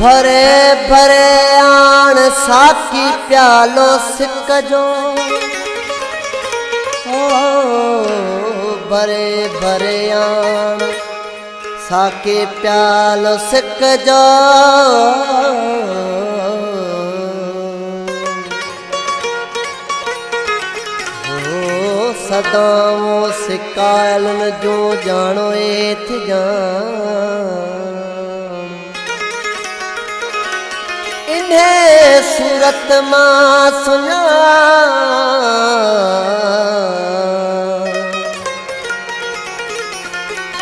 भरे भरे आण साकी प्यालो सिक जो, भरे भरे आण साके प्यालो सिक जो। सदाओं सिकायलन जो जानो एथ जान, इन्हें सूरत मां सुना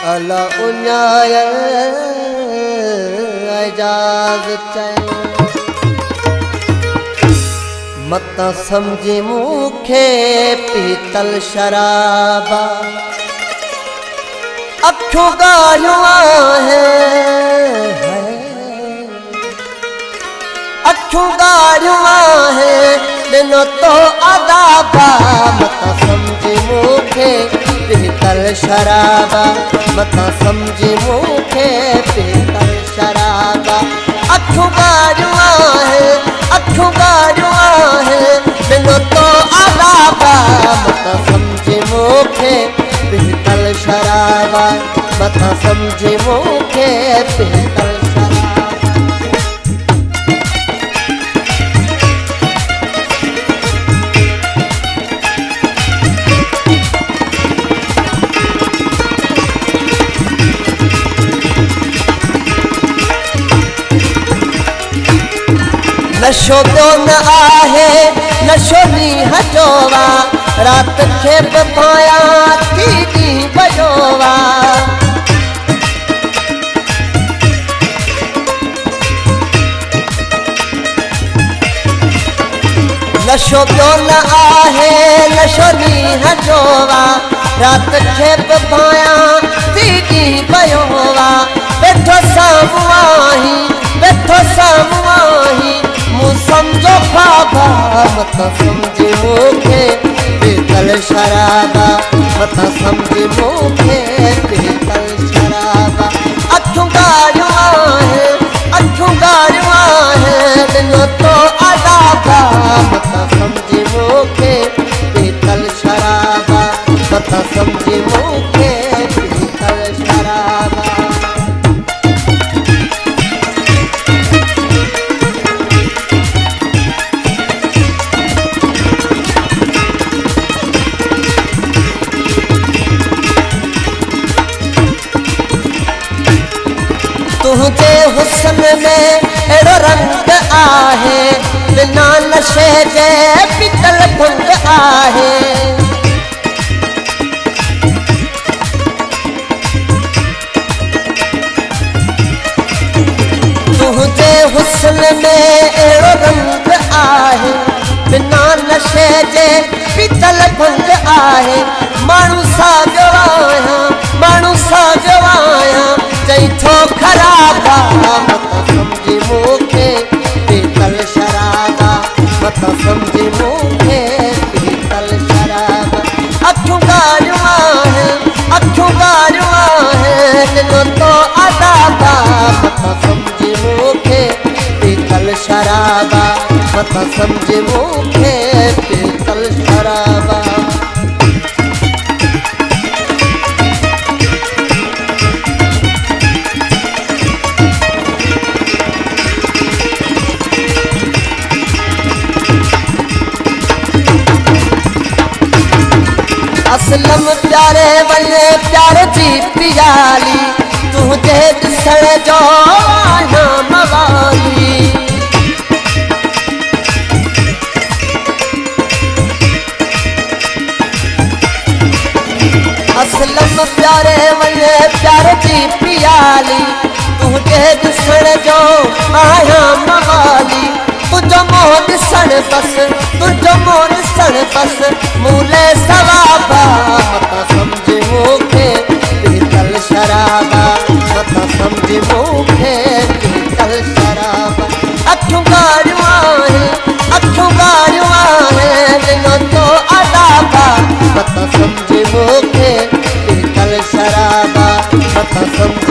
अला उन्याय एजाज चए। मत समझी मुखे पीतल शराबा, अखियों गाढ़िया है अखियों गाढ़िया है दिनों तो अदाबा। मत समझी मुखे पीतल शराबा, मत समझी मुखे पीतल शराबा। अखियों गाढ़िया है अखियों गाढ़िया है दिनों तो अदाबा। मत समझी मुखे पीतल शराबा, मत समझी मुखे पीतल शराबा। नशो तो न आहे नशो नी हजोवा, रात खे पाया तीनी बजोवा। नशो तो न आहे नशो नी हजोवा, रात खे पाया तीनी बजोवा। बैठो सामुआही बैठो सामुआही मुँह समझो बाबा। मत समझी मुखे पीतल शराबा, मत समझी मुखे पीतल शराबा। अखियों गाढ़िया है अखियों गाढ़िया है दिनों तो अदाबा। मत समझी मुखे पीतल शराबा, मत समझी मुखे पीतल शराबा। तुझे हुस्न में एड़ो रंग आहे, बिना नशे जे पीतल भंग आहे। तुझे हुस्न में एड़ो रंग आहे, बिना नशे जे पीतल भंग आहे। माण्हू साॻियो आहियां माण्हू साॻियो आहियां चई थो ख़राबा। मत समझी मुखे पीतल शराबा, मत समझी मुखे पीतल शराबा। अखियों गाढ़िया है अखियों गाढ़िया है दिनों तो अदाबा। मत समझी मुखे पीतल शराबा, मत समझी मुखे पीतल शराबा। असलम प्यारे वने प्यार जी पियाली, तुझे ॾिसण जो आहियां मवाली। असलम प्यारे वने प्यार जी पियाली, तुझे ॾिसण जो आहियां मवाली। तुझो मोह ॾिसण बस तुझो मोह ॾिसण बस मूले सवाबा। मत समझी मुखे पीतल शराबा, मत समझी मुखे पीतल शराबा। अखियों गाढ़िया है अखियों गाढ़िया है दिनों तो अदाबा। मत समझी मुखे पीतल शराबा, मत समझी